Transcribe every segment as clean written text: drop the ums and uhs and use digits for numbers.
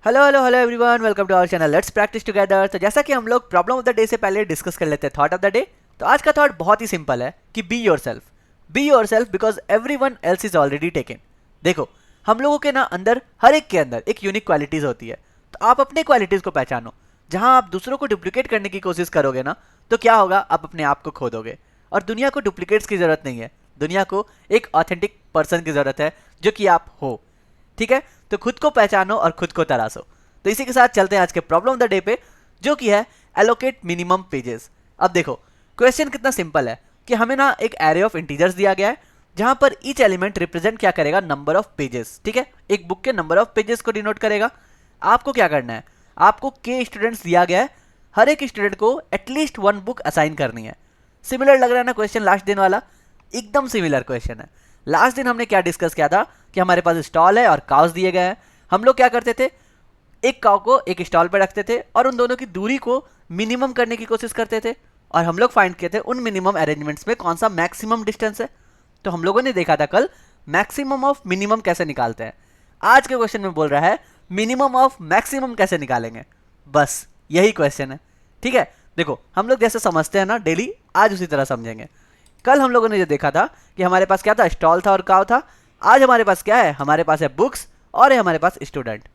Hello hello hello everyone, welcome to our channel let's practice together. तो जैसा कि हम लोग प्रॉब्लम ऑफ द डे से पहले डिस्कस कर लेते हैं थॉट ऑफ द डे। तो आज का थॉट बहुत ही सिंपल है कि be your self because every one else is already taken. देखो, हम लोगों के ना अंदर, हर एक के अंदर एक यूनिक क्वालिटीज होती है। तो आप अपने क्वालिटीज को पहचानो। जहां आप दूसरों को डुप्लीकेट करने की कोशिश करोगे ना, तो क्या होगा, आप अपने आप को खो दोगे। और दुनिया को डुप्लीकेट्स की जरूरत नहीं है, दुनिया को एक ऑथेंटिक पर्सन की जरूरत है जो कि आप हो। ठीक है, तो खुद को पहचानो और खुद को तराशो। तो इसी के साथ चलते हैं आज के प्रॉब्लम ऑफ द डे पे, जो कि है एलोकेट मिनिमम पेजेस। अब देखो, क्वेश्चन कितना सिंपल है कि हमें ना एक एरे ऑफ इंटीजर्स दिया गया है, जहां पर ईच एलिमेंट रिप्रेजेंट क्या करेगा, नंबर ऑफ पेजेस। ठीक है, एक बुक के नंबर ऑफ पेजेस को डिनोट करेगा। आपको क्या करना है, आपको के स्टूडेंट्स दिया गया है, हर एक स्टूडेंट को एटलीस्ट वन बुक असाइन करनी है। सिमिलर लग रहा है ना क्वेश्चन लास्ट दिन वाला? एकदम सिमिलर क्वेश्चन है। लास्ट दिन हमने क्या डिस्कस किया था कि हमारे पास स्टॉल है और काउस दिए गए हैं। हम लोग क्या करते थे, एक काउ को एक स्टॉल पर रखते थे और उन दोनों की दूरी को मिनिमम करने की कोशिश करते थे, और हम लोग फाइंड किए थे उन मिनिमम अरेंजमेंट्स में कौन सा मैक्सिमम डिस्टेंस है। तो हम लोगों ने देखा था कल मैक्सिमम ऑफ मिनिमम कैसे निकालते हैं। आज के क्वेश्चन में बोल रहा है मिनिमम ऑफ मैक्सिमम कैसे निकालेंगे। बस यही क्वेश्चन है। ठीक है, देखो, हम लोग जैसे समझते हैं ना डेली, आज उसी तरह समझेंगे। कल हम लोगों ने जो देखा था कि हमारे पास क्या था, स्टॉल था और काउ था। आज हमारे पास क्या है, हमारे पास है बुक्स और है हमारे पास स्टूडेंट।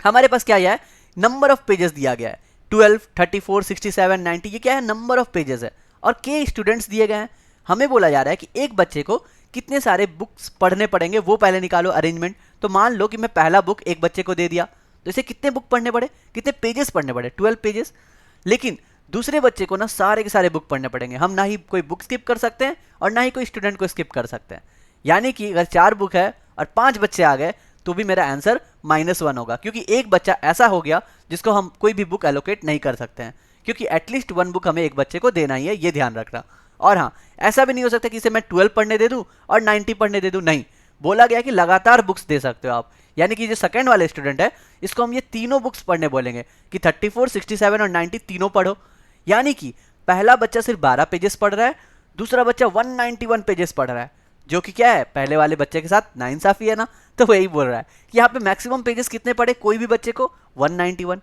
हमारे पास क्या है, नंबर ऑफ पेजेस दिया गया है, 12, 34, 67, 90। ये क्या है, नंबर ऑफ पेजेस है। और के स्टूडेंट्स दिए गए हैं। हमें बोला जा रहा है कि एक बच्चे को कितने सारे बुक्स पढ़ने पड़ेंगे, वो पहले निकालो अरेंजमेंट। तो मान लो कि मैं पहला बुक एक बच्चे को दे दिया, तो इसे कितने बुक पढ़ने पड़े, कितने पेजेस पढ़ने पड़े, 12 पेजेस। लेकिन दूसरे बच्चे को ना सारे के सारे बुक पढ़ने पड़ेंगे। हम ना ही कोई बुक स्किप कर सकते हैं और ना ही कोई स्टूडेंट को स्किप कर सकते हैं। यानी कि अगर 4 बुक है और 5 बच्चे आ गए, तो भी मेरा आंसर -1 होगा, क्योंकि एक बच्चा ऐसा हो गया जिसको हम कोई भी बुक एलोकेट नहीं कर सकते हैं, क्योंकि एटलीस्ट 1 बुक हमें एक बच्चे को देना ही है, ये ध्यान रखना। और हाँ, ऐसा भी नहीं हो सकता कि इसे मैं 12 पढ़ने दे दूं और 90 पढ़ने दे दूं, नहीं। बोला गया कि लगातार बुक्स दे सकते हो आप। यानी कि जो सेकंड वाले स्टूडेंट है, इसको हम ये तीनों बुक्स पढ़ने बोलेंगे कि 34, 67 और 90 तीनों पढ़ो। यानी कि पहला बच्चा सिर्फ 12 पेजेस पढ़ रहा है, दूसरा बच्चा 191 पेजेस पढ़ रहा है, जो कि क्या है, पहले वाले बच्चे के साथ नाइंसाफी है ना। तो वही बोल रहा है कि यहाँ पे मैक्सिमम पेजेस कितने पढ़े कोई भी बच्चे को, 191।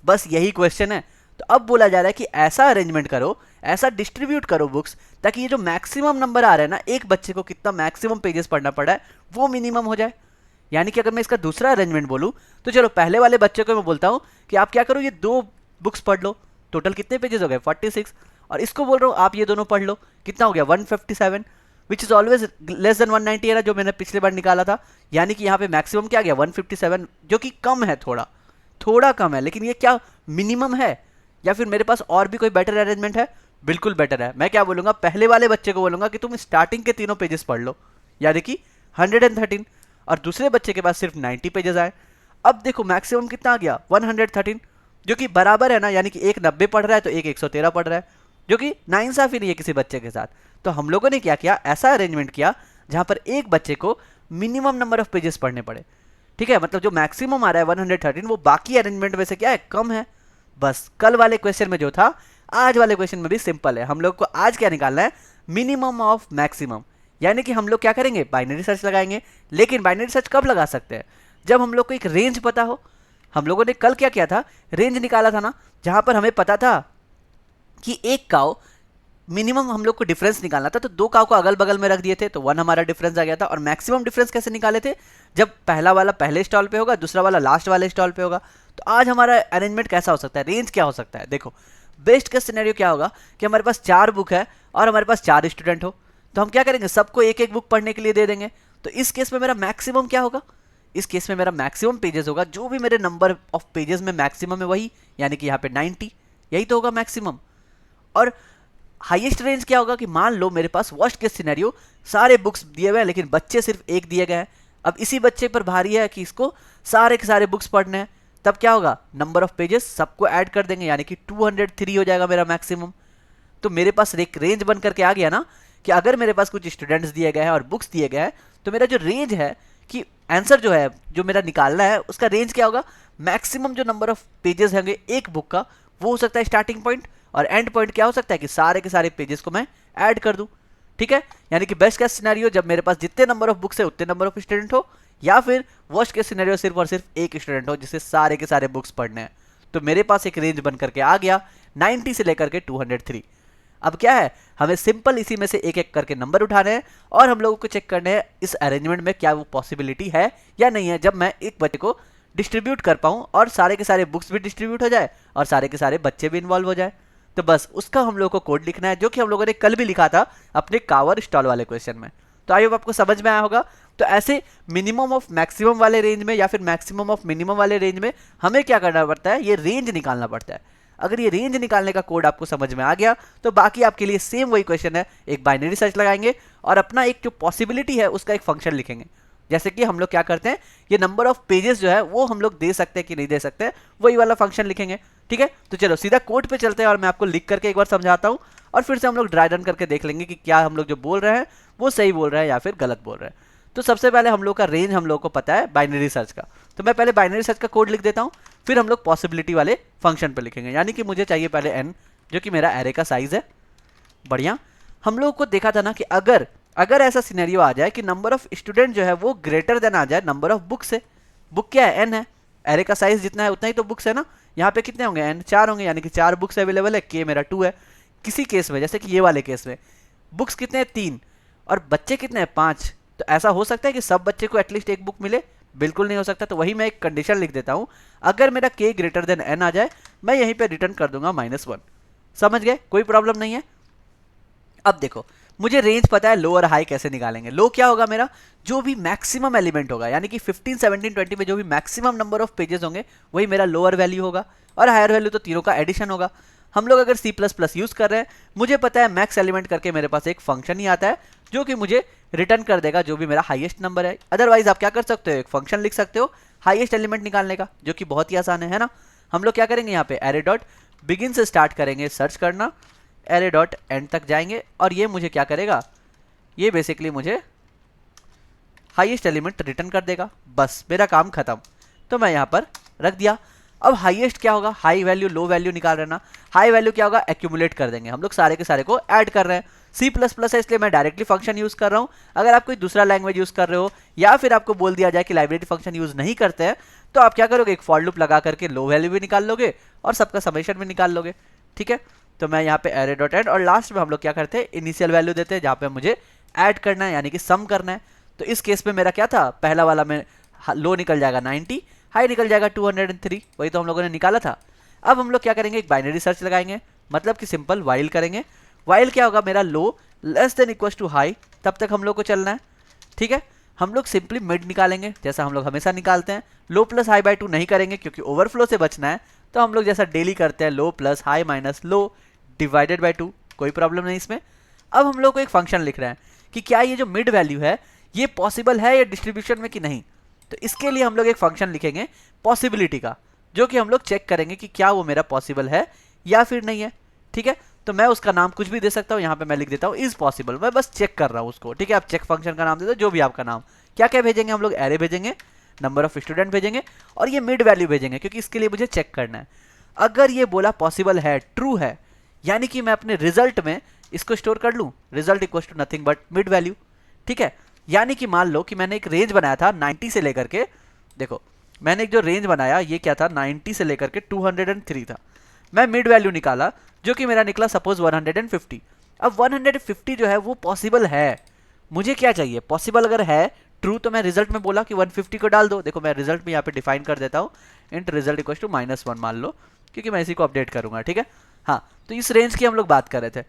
बस यही क्वेश्चन है। तो अब बोला जा रहा है कि ऐसा अरेंजमेंट करो, ऐसा डिस्ट्रीब्यूट करो बुक्स, ताकि ये जो मैक्सिमम नंबर आ रहा है ना, एक बच्चे को कितना मैक्सिमम पेजेस पढ़ना पड़ा है, वो मिनिमम हो जाए। यानी कि अगर मैं इसका दूसरा अरेंजमेंट बोलूँ, तो चलो पहले वाले बच्चे को मैं बोलता हूँ कि आप क्या करो, ये 2 बुक्स पढ़ लो। टोटल कितने पेजेस हो गए, 46। और इसको बोल रहा हूँ आप ये दोनों पढ़ लो, कितना हो गया, 157, which is always less than 190 है ना, जो मैंने पिछले बार निकाला था। यानी कि यहाँ पे मैक्सिमम क्या गया, 157, जो कि कम है, थोड़ा थोड़ा कम है, लेकिन ये क्या मिनिमम है? या फिर मेरे पास और भी कोई बेटर अरेंजमेंट है? बिल्कुल बेटर है। मैं क्या बोलूँगा, पहले वाले बच्चे को बोलूँगा कि तुम स्टार्टिंग के तीनों पेजेस पढ़ लो, यानी कि 113, और दूसरे बच्चे के पास सिर्फ 90 पेजेस आए। अब देखो मैक्सिमम कितना आ गया, 113, जो कि बराबर है ना, यानी कि एक 90 पढ़ रहा है तो एक 113 पढ़ रहा है, जो कि नाइंसाफी नहीं है किसी बच्चे के साथ। तो हम लोगों ने क्या किया, ऐसा अरेंजमेंट किया जहां पर एक बच्चे को मिनिमम नंबर ऑफ पेजेस पढ़ने पड़े। ठीक है, मतलब जो मैक्सिमम आ रहा है 113, वो बाकी अरेंजमेंट में से क्या है, कम है। बस कल वाले क्वेश्चन में जो था, आज वाले क्वेश्चन में भी सिंपल है। हम लोग को आज क्या निकालना है, मिनिमम ऑफ मैक्सिमम। यानी कि हम लोग क्या करेंगे, बाइनरी सर्च लगाएंगे। लेकिन बाइनरी सर्च कब लगा सकते हैं, जब हम लोग को एक रेंज पता हो। हम लोगों ने कल क्या किया था, रेंज निकाला था ना, जहां पर हमें पता था कि एक काउ, मिनिमम हम लोग को डिफरेंस निकालना था, तो 2 काउ को अगल बगल में रख दिए थे, तो 1 हमारा डिफरेंस आ गया था। और मैक्सिमम डिफरेंस कैसे निकाले थे, जब पहला वाला पहले स्टॉल पे होगा, दूसरा वाला लास्ट वाले स्टॉल पे होगा। तो आज हमारा अरेंजमेंट कैसा हो सकता है, रेंज क्या हो सकता है? देखो, बेस्ट केस सिनेरियो क्या होगा कि हमारे पास 4 बुक है और हमारे पास 4 स्टूडेंट हो, तो हम क्या करेंगे, सबको एक एक बुक पढ़ने के लिए दे देंगे। तो इस केस में मेरा मैक्सिमम क्या होगा, इस केस में मेरा मैक्सिमम पेजेस होगा, जो भी मेरे नंबर ऑफ पेजेस में मैक्सिमम है वही, यानी कि यहाँ पे 90, यही तो होगा मैक्सिमम। और हाईएस्ट रेंज क्या होगा कि मान लो मेरे पास वर्स्ट केस सिनेरियो, सारे बुक्स दिए हुए हैं लेकिन बच्चे सिर्फ एक दिए गए हैं। अब इसी बच्चे पर भारी है कि इसको सारे के सारे बुक्स पढ़ने हैं, तब क्या होगा, नंबर ऑफ पेजेस सबको ऐड कर देंगे, यानी कि 203 हो जाएगा मेरा मैक्सिमम। तो मेरे पास एक रेंज बन करके आ गया ना, कि अगर मेरे पास कुछ स्टूडेंट्स दिए गए हैं और बुक्स दिए गए हैं, तो मेरा जो रेंज है, कि आंसर जो है, जो मेरा निकालना है, उसका रेंज क्या होगा, मैक्सिमम जो नंबर ऑफ पेजेस होंगे एक बुक का, वो हो सकता है स्टार्टिंग पॉइंट, और एंड पॉइंट क्या हो सकता है कि सारे के सारे पेजेस को मैं ऐड कर दूं। ठीक है, यानी कि बेस्ट केस सिनेरियो जब मेरे पास जितने नंबर ऑफ बुक्स है उतने नंबर ऑफ स्टूडेंट हो, या फिर वर्स्ट केस सिनेरियो सिर्फ और सिर्फ एक स्टूडेंट हो जिसे सारे के सारे बुक्स पढ़ने हैं। तो मेरे पास एक रेंज बन करके आ गया 90 से लेकर के 203। अब क्या है, हमें सिंपल इसी में से एक एक करके नंबर उठाने हैं और हम लोगों को चेक करने हैं इस अरेंजमेंट में क्या वो पॉसिबिलिटी है या नहीं है, जब मैं एक बच्चे को डिस्ट्रीब्यूट कर पाऊँ और सारे के सारे बुक्स भी डिस्ट्रीब्यूट हो जाए और सारे के सारे बच्चे भी इन्वॉल्व हो जाए। तो बस उसका हम लोग को कोड लिखना है, जो कि हम लोगों ने कल भी लिखा था अपने कावर स्टॉल वाले क्वेश्चन में। तो आई होप आपको समझ में आया होगा। तो ऐसे मिनिमम ऑफ मैक्सिमम वाले रेंज में या फिर मैक्सिमम ऑफ मिनिमम वाले रेंज में हमें क्या करना पड़ता है, ये रेंज निकालना पड़ता है। अगर ये रेंज निकालने का कोड आपको समझ में आ गया तो बाकी आपके लिए सेम वही क्वेश्चन है, एक बाइनरी सर्च लगाएंगे और अपना एक जो पॉसिबिलिटी है उसका एक फंक्शन लिखेंगे। जैसे कि हम लोग क्या करते हैं, ये नंबर ऑफ पेजेस जो है वो हम लोग दे सकते हैं कि नहीं दे सकते हैं, वही वाला फंक्शन लिखेंगे। ठीक है, तो चलो सीधा कोड पे चलते हैं और मैं आपको लिख करके एक बार समझाता हूँ और फिर से हम लोग ड्राई रन करके देख लेंगे कि क्या हम लोग जो बोल रहे हैं वो सही बोल रहे हैं या फिर गलत बोल रहे हैं। तो सबसे पहले हम लोग का रेंज हम लोग को पता है बाइनरी सर्च का, तो मैं पहले बाइनरी सर्च का कोड लिख देता हूँ, फिर हम लोग पॉसिबिलिटी वाले फंक्शन पे लिखेंगे। यानी कि मुझे चाहिए पहले n, जो कि मेरा एरे का साइज है। बढ़िया, हम लोगों को देखा था ना कि अगर ऐसा सिनेरियो आ जाए कि नंबर ऑफ स्टूडेंट जो है वो ग्रेटर देन आ जाए नंबर ऑफ बुक से। बुक क्या है, n है, एरे का साइज जितना है उतना ही तो बुक्स है ना। यहाँ पे कितने होंगे, n 4 होंगे, यानी कि 4 बुक्स अवेलेबल है, k मेरा 2 है। किसी केस में जैसे कि ये वाले केस में बुक्स कितने हैं, 3 और बच्चे कितने हैं, 5। तो ऐसा हो सकता है कि सब बच्चे को एटलीस्ट एक बुक मिले, बिल्कुल नहीं हो सकता। तो वही मैं एक कंडीशन लिख देता हूँ, अगर मेरा k ग्रेटर देन n आ जाए मैं यहीं पे रिटर्न कर दूंगा -1। समझ गए, कोई प्रॉब्लम नहीं है। अब देखो, मुझे रेंज पता है, लो और हाई कैसे निकालेंगे। लो क्या होगा, मेरा जो भी मैक्सिमम एलिमेंट होगा, यानी कि 15, 17, 20 में जो भी मैक्सिमम नंबर ऑफ पेजेस होंगे वही मेरा लोअर वैल्यू होगा, और हायर वैल्यू तो तीनों का एडिशन होगा। हम लोग अगर C++ यूज कर रहे हैं, मुझे पता है मैक्स एलिमेंट करके मेरे पास एक फंक्शन ही आता है जो कि मुझे रिटर्न कर देगा जो भी मेरा हाईएस्ट नंबर है। अदरवाइज आप क्या कर सकते हो, एक फंक्शन लिख सकते हो हाईएस्ट एलिमेंट निकालने का, जो कि बहुत ही आसान है ना। हम लोग क्या करेंगे, यहाँ पे एरे डॉट बिगिन से स्टार्ट करेंगे सर्च करना, एरे डॉट एंड तक जाएंगे और ये मुझे क्या करेगा, ये बेसिकली मुझे हाईएस्ट एलिमेंट रिटर्न कर देगा। बस मेरा काम खत्म। तो मैं यहाँ पर रख दिया। अब हाईएस्ट क्या होगा, हाई वैल्यू लो वैल्यू निकाल रहे ना। हाई वैल्यू क्या होगा, एक्यूमुलेट कर देंगे, हम लोग सारे के सारे को ऐड कर रहे हैं। C++ है इसलिए मैं डायरेक्टली फंक्शन यूज कर रहा हूँ। अगर आप कोई दूसरा लैंग्वेज यूज कर रहे हो या फिर आपको बोल दिया जाए कि लाइब्रेरी फंक्शन यूज नहीं करते हैं, तो आप क्या करोगे, एक फॉर लूप लगा करके लो वैल्यू भी निकाल लोगे और सबका समेशन भी निकाल लोगे। ठीक है, तो मैं यहाँ पे एरे डॉट एंड और लास्ट में हम लोग क्या करते हैं, इनिशियल वैल्यू देते हैं जहाँ पे मुझे ऐड करना है, यानी कि सम करना है। तो इस केस में मेरा क्या था, पहला वाला में लो निकल जाएगा 90, हाई निकल जाएगा 203, वही तो हम लोगों ने निकाला था। अब हम लोग क्या करेंगे, एक बाइनरी सर्च लगाएंगे, मतलब कि सिंपल वाइल करेंगे। वाइल क्या होगा, मेरा low less than equal to high, तब तक हम लोग को चलना है। ठीक है, हम लोग सिंपली मिड निकालेंगे जैसा हम लोग हमेशा निकालते हैं। लो प्लस हाई बाय 2 नहीं करेंगे क्योंकि ओवरफ्लो से बचना है, तो हम लोग जैसा डेली करते हैं low plus high minus low divided by 2, कोई प्रॉब्लम नहीं इसमें। अब हम लोग को एक फंक्शन लिख रहे हैं कि क्या ये जो मिड वैल्यू है ये पॉसिबल है या डिस्ट्रीब्यूशन में कि नहीं। तो इसके लिए हम लोग एक फंक्शन लिखेंगे पॉसिबिलिटी का, जो कि हम लोग चेक करेंगे कि क्या वो मेरा पॉसिबल है या फिर नहीं है। ठीक है, तो मैं उसका नाम कुछ भी दे सकता हूँ, यहाँ पे मैं लिख देता हूँ इज पॉसिबल, मैं बस चेक कर रहा हूँ उसको। ठीक है, आप चेक फंक्शन का नाम दे दो, जो भी आपका नाम। क्या क्या भेजेंगे हम लोग, एरे भेजेंगे, नंबर ऑफ स्टूडेंट भेजेंगे और ये मिड वैल्यू भेजेंगे, क्योंकि इसके लिए मुझे चेक करना है। अगर ये बोला पॉसिबल है, ट्रू है, यानी कि मैं अपने रिजल्ट में इसको स्टोर कर लूँ, result equal to nothing but mid value. ठीक है, यानी कि मान लो कि मैंने एक रेंज बनाया था 90 से लेकर के, देखो मैंने एक जो रेंज बनाया ये क्या था, 90 से लेकर के 203 था। मैं मिड वैल्यू निकाला जो कि मेरा निकला सपोज 150। अब 150 जो है वो पॉसिबल है, मुझे क्या चाहिए, पॉसिबल अगर है ट्रू, तो मैं रिजल्ट में बोला कि 150 को डाल दो। देखो मैं रिजल्ट में यहाँ पे डिफाइन कर देता हूँ, इंट रिजल्ट इक्वल टू -1 मान लो, क्योंकि मैं इसी को अपडेट करूंगा। ठीक है, हाँ, तो इस रेंज की हम लोग बात कर रहे थे।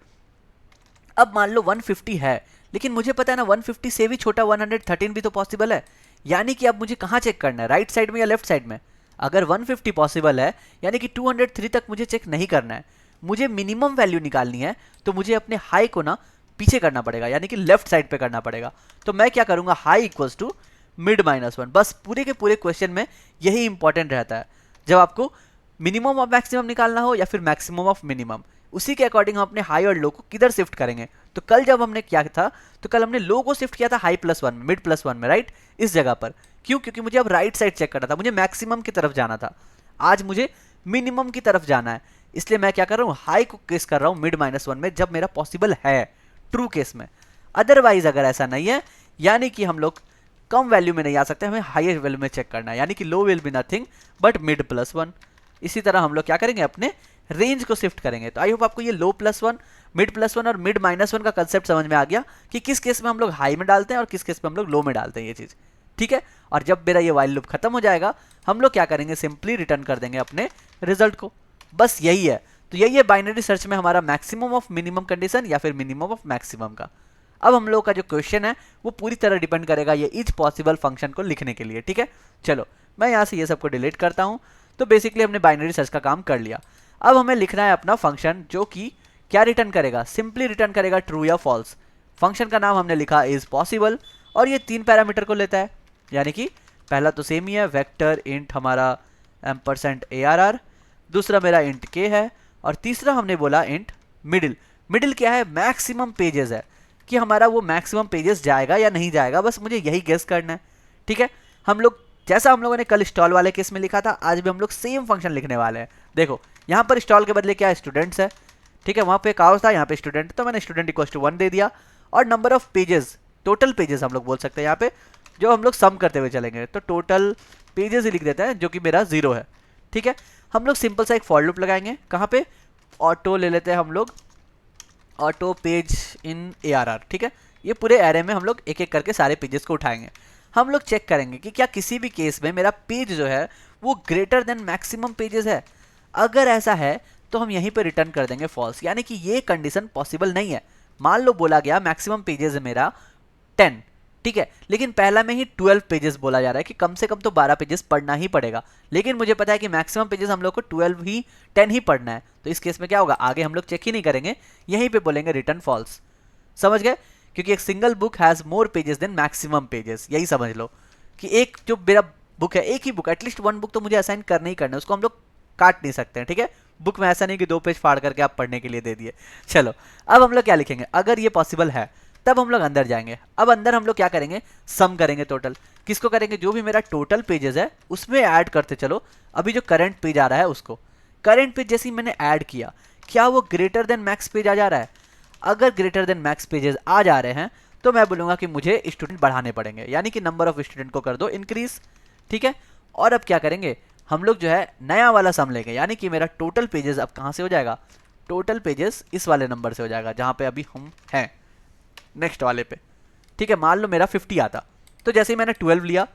अब मान लो 150 है, लेकिन मुझे पता है ना 150 से भी छोटा 113 भी तो पॉसिबल है। यानी कि अब मुझे कहाँ चेक करना है, राइट साइड में या लेफ्ट साइड में। अगर 150 पॉसिबल है यानी कि 203 तक मुझे चेक नहीं करना है, मुझे मिनिमम वैल्यू निकालनी है, तो मुझे अपने हाई को ना पीछे करना पड़ेगा, यानी कि लेफ्ट साइड पे करना पड़ेगा। तो मैं क्या करूंगा, हाई इक्वल्स टू मिड -1। बस पूरे के पूरे क्वेश्चन में यही इंपॉर्टेंट रहता है, जब आपको मिनिमम ऑफ मैक्सिमम निकालना हो या फिर मैक्सिमम ऑफ मिनिमम, उसी के अकॉर्डिंग हम अपने हाई और लो को किधर शिफ्ट करेंगे। तो कल जब हमने क्या था, तो कल हमने लो को शिफ्ट किया था हाई +1 में, मिड +1 में, राइट, इस जगह पर। क्यों, क्योंकि मुझे अब राइट साइड चेक करना था, मुझे मैक्सिमम की तरफ जाना था। आज मुझे मिनिमम की तरफ जाना है, इसलिए मैं क्या कर रहा हूँ, हाई को केस कर रहा हूँ मिड -1 में, जब मेरा पॉसिबल है, ट्रू केस में। अदरवाइज अगर ऐसा नहीं है, यानी कि हम लोग कम वैल्यू में नहीं आ सकते, हमें हायर वैल्यू में चेक करना है, यानी कि low will be nothing but mid plus one. इसी तरह हम लोग क्या करेंगे, अपने रेंज को शिफ्ट करेंगे। तो आई होप आपको ये low plus one, mid plus one और मिड माइनस वन का कंसेप्ट समझ में आ गया कि किस केस में हम लोग हाई में डालते हैं और किस केस में हम लोग लो में डालते हैं ये चीज़, ठीक है। और जब मेरा ये वाइल लूप खत्म हो जाएगा, हम लोग क्या करेंगे, सिंपली रिटर्न कर देंगे अपने रिजल्ट को। बस यही है। तो यही है बाइनरी सर्च में हमारा मैक्सिमम ऑफ मिनिमम कंडीशन या फिर मिनिमम ऑफ मैक्सिमम का। अब हम लोग का जो क्वेश्चन है वो पूरी तरह डिपेंड करेगा ये ईच पॉसिबल फंक्शन को लिखने के लिए, ठीक है। चलो मैं यहाँ से ये सबको डिलीट करता हूँ। तो बेसिकली हमने बाइनरी सर्च का काम कर लिया। अब हमें लिखना है अपना फंक्शन जो कि क्या रिटर्न करेगा, सिंपली रिटर्न करेगा ट्रू या फॉल्स। फंक्शन का नाम हमने लिखा इज पॉसिबल और ये 3 पैरामीटर को लेता है, यानी कि पहला तो सेम ही है, वेक्टर इंट हमारा %arr, दूसरा मेरा इंट k है और तीसरा हमने बोला इंट मिडिल। मिडिल क्या है, मैक्सिमम पेजेस है, कि हमारा वो मैक्सिमम पेजेस जाएगा या नहीं जाएगा, बस मुझे यही गेस करना है, ठीक है। हम लोग जैसा हम लोगों ने कल स्टॉल वाले केस में लिखा था, आज भी हम लोग सेम फंक्शन लिखने वाले हैं। देखो यहाँ पर स्टॉल के बदले क्या है, स्टूडेंट्स है, ठीक है। वहाँ पे काउस था, यहाँ पे स्टूडेंट, तो मैंने स्टूडेंट इक्वल टू 1 दे दिया। और number of pages, total pages हम लोग बोल सकते हैं यहाँ पे, जो हम लोग सम करते हुए चलेंगे, तो टोटल पेजेस ही लिख देते हैं, जो कि मेरा 0 है, ठीक है। हम लोग सिंपल सा एक फॉर लूप लगाएंगे, कहाँ पे, ऑटो ले लेते हैं हम लोग, ऑटो पेज इन ARR, ठीक है। ये पूरे एरे में हम लोग एक एक करके सारे पेजेस को उठाएंगे। हम लोग चेक करेंगे कि क्या किसी भी केस में मेरा पेज जो है वो ग्रेटर देन मैक्सिमम पेजेस है। अगर ऐसा है तो हम यहीं पे रिटर्न कर देंगे फॉल्स, यानी कि ये कंडीशन पॉसिबल नहीं है। मान लो बोला गया मैक्सिमम पेजेस है मेरा 10, ठीक है, लेकिन पहला में ही 12 पेजेस बोला जा रहा है कि कम से कम तो 12 पेजेस पढ़ना ही पड़ेगा, लेकिन मुझे पता है कि मैक्सिमम पेजेस हम लोग को 10 ही पढ़ना है। तो इस केस में क्या होगा, आगे हम लोग चेक ही नहीं करेंगे, यहीं पे बोलेंगे रिटर्न फॉल्स। समझ गए, क्योंकि एक single book has more pages than maximum pages, यही समझ लो कि एक जो मेरा बुक है, एक ही बुक, एटलीस्ट 1 बुक तो मुझे असाइन करना ही करना है, उसको हम लोग काट नहीं सकते हैं, ठीक है। बुक में ऐसा नहीं कि 2 पेज फाड़ करके आप पढ़ने के लिए दे दिए। चलो अब हम लोग क्या लिखेंगे, अगर ये पॉसिबल है तब हम लोग अंदर जाएंगे। अब अंदर हम लोग क्या करेंगे, सम करेंगे टोटल। किसको करेंगे, जो भी मेरा टोटल पेजेस है उसमें ऐड करते चलो। अभी जो करंट पेज आ रहा है उसको, करंट पेज जैसे ही मैंने ऐड किया, क्या वो ग्रेटर देन मैक्स पेज आ जा रहा है। अगर ग्रेटर देन मैक्स पेजेस आ जा रहे हैं तो मैं बोलूँगा कि मुझे स्टूडेंट बढ़ाने पड़ेंगे, यानी कि नंबर ऑफ स्टूडेंट को कर दो इंक्रीज, ठीक है। और अब क्या करेंगे, हम लोग जो है नया वाला सम लेंगे, यानी कि मेरा टोटल पेजेस अब कहाँ से हो जाएगा, टोटल पेजेस इस वाले नंबर से हो जाएगा जहाँ पे अभी हम हैं, नेक्स्ट वाले पे, ठीक है। मान लो मेरा 50 आता, तो जैसे ही मैंने 12 लिया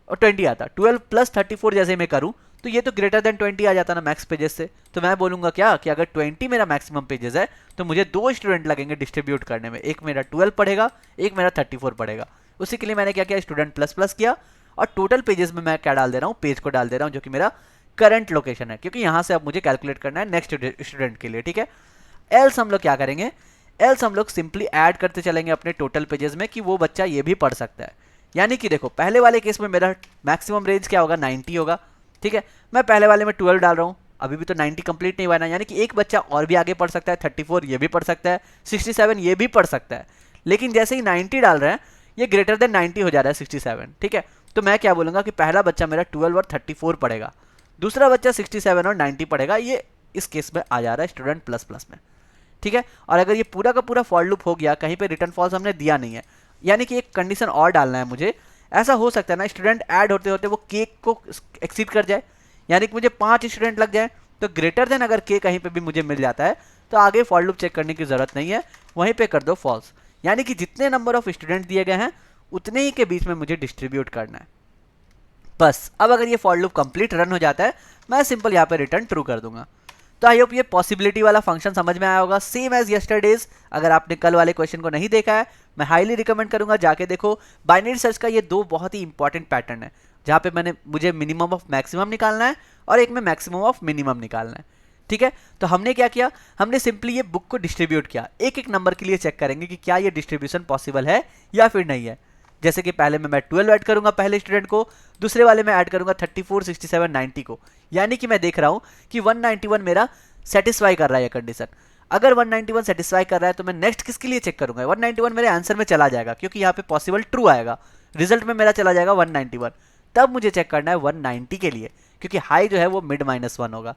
और 20 आता, 12 + 34 जैसे मैं करूँ तो ये तो ग्रेटर देन 20 आ जाता ना मैक्स पेजेस से। तो मैं बोलूँगा क्या कि अगर 20 मेरा मैक्सिमम पेजेस है तो मुझे 2 स्टूडेंट लगेंगे डिस्ट्रीब्यूट करने में, एक मेरा 12 पढ़ेगा, एक मेरा 34 पढ़ेगा। उसी के लिए मैंने क्या किया, स्टूडेंट प्लस प्लस किया और टोटल पेजेस में मैं क्या डाल दे रहा हूँ, पेज को डाल दे रहा हूँ जो कि मेरा करंट लोकेशन है, क्योंकि यहाँ से अब मुझे कैलकुलेट करना है नेक्स्ट स्टूडेंट के लिए, ठीक है। एल्स हम लोग क्या करेंगे, एल्स हम लोग सिंपली ऐड करते चलेंगे अपने टोटल पेजेस में कि वो बच्चा ये भी पढ़ सकता है। यानी कि देखो पहले वाले केस में मेरा मैक्सिमम रेंज क्या होगा, 90 होगा, ठीक है। मैं पहले वाले में 12 डाल रहा हूँ, अभी भी तो 90 कंप्लीट नहीं हुआ ना, यानी कि एक बच्चा और भी आगे पढ़ सकता है, 34 ये भी पढ़ सकता है, 67 ये भी पढ़ सकता है। लेकिन जैसे ही 90 डाल रहे हैं ये ग्रेटर देन 90 हो जा रहा है 67, ठीक है। तो मैं क्या बोलूँगा कि पहला बच्चा मेरा 12 और 34 पढ़ेगा, दूसरा बच्चा 67 और 90 पढ़ेगा। ये इस केस में आ जा रहा है स्टूडेंट प्लस प्लस में, ठीक है। और अगर ये पूरा का पूरा फॉर लूप हो गया, कहीं पे रिटर्न फॉल्स हमने दिया नहीं है, यानी कि एक कंडीशन और डालना है मुझे। ऐसा हो सकता है ना स्टूडेंट ऐड होते होते वो केक को एक्सीड कर जाए, यानी कि मुझे 5 स्टूडेंट लग जाए, तो ग्रेटर देन अगर के कहीं पे भी मुझे मिल जाता है तो आगे फॉर लूप चेक करने की जरूरत नहीं है, वहीं पे कर दो फॉल्स। यानी कि जितने नंबर ऑफ स्टूडेंट दिए गए हैं उतने ही के बीच में मुझे डिस्ट्रीब्यूट करना है बस। अब अगर ये फॉर लूप कंप्लीट रन हो जाता है, मैं सिंपल यहाँ पे रिटर्न ट्रू कर दूंगा। तो आई होप ये पॉसिबिलिटी वाला फंक्शन समझ में आया होगा, सेम एज यस्टरडेज। अगर आपने कल वाले क्वेश्चन को नहीं देखा है, मैं हाईली रिकमेंड करूंगा जाके देखो। बाइनरी सर्च का ये 2 बहुत ही इंपॉर्टेंट पैटर्न है, जहाँ पे मुझे मिनिमम ऑफ मैक्सिमम निकालना है और एक में मैक्सिमम ऑफ मिनिमम निकालना है, ठीक है। तो हमने क्या किया, हमने सिंपली ये बुक को डिस्ट्रीब्यूट किया, एक एक नंबर के लिए चेक करेंगे कि क्या ये डिस्ट्रीब्यूशन पॉसिबल है या फिर नहीं है। जैसे कि पहले में मैं 12 ऐड करूंगा पहले स्टूडेंट को, दूसरे वाले में ऐड करूंगा 34, 67, 90 को, यानी कि मैं देख रहा हूं कि 191 मेरा सेटिस्फाई कर रहा है ये कंडीशन। अगर 191 सेटिस्फाई कर रहा है तो मैं नेक्स्ट किसके लिए चेक करूंगा, 191 मेरे आंसर में चला जाएगा क्योंकि यहाँ पे पॉसिबल ट्रू आएगा, रिजल्ट में मेरा चला जाएगा 191। तब मुझे चेक करना है 190 के लिए, क्योंकि हाई जो है वो मिड -1 होगा।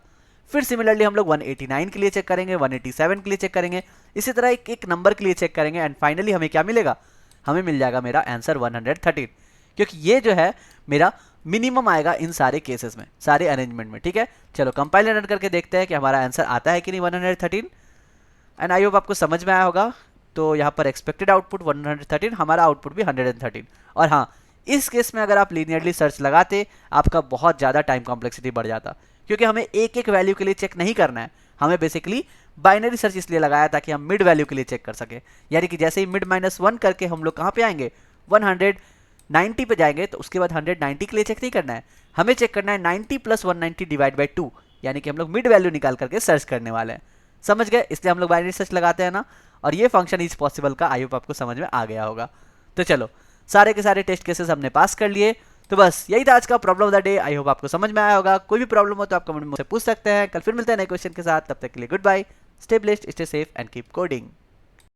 फिर सिमिलरली हम लोग 189 के लिए चेक करेंगे, 187 के लिए चेक करेंगे, इसी तरह एक एक नंबर के लिए चेक करेंगे एंड फाइनली हमें क्या मिलेगा, हमें मिल जाएगा मेरा आंसर 113, क्योंकि ये जो है मेरा मिनिमम आएगा इन सारे केसेस में, सारे अरेंजमेंट में। ठीक है, चलो कंपाइल रन करके देखते हैं कि हमारा आंसर आता है कि नहीं 113। एंड आई होप आपको समझ में आया होगा। तो यहाँ पर एक्सपेक्टेड आउटपुट 113, हमारा आउटपुट भी 113। और हाँ, इस केस में अगर आप लीनियरली सर्च लगाते आपका बहुत ज़्यादा टाइम कॉम्प्लेक्सिटी बढ़ जाता, क्योंकि हमें एक एक वैल्यू के लिए चेक नहीं करना है, हमें बेसिकली बाइनरी सर्च इसलिए लगाया ताकि हम मिड वैल्यू के लिए चेक कर सके। यानी कि जैसे ही मिड -1 करके हम लोग कहाँ पे आएंगे, 190 पे जाएंगे, तो उसके बाद 190 के लिए चेक नहीं करना है, हमें चेक करना है 90 + 190 डिवाइड बाई 2, यानी कि हम लोग मिड वैल्यू निकाल करके सर्च करने वाले हैं। समझ गए, इसलिए हम लोग बाइनरी सर्च लगाते हैं ना। और ये फंक्शन इज पॉसिबल का आई होप आपको समझ में आ गया होगा। तो चलो, सारे के सारे टेस्ट केसेस हमने पास कर लिए। तो बस यही था आज का problem of the day. I hope आपको समझ में आया होगा। कोई भी प्रॉब्लम हो तो आप कमेंट में मुझसे पूछ सकते हैं। कल फिर मिलते हैं नए क्वेश्चन के साथ, तब तक के लिए goodbye, stay blessed, stay safe and keep coding.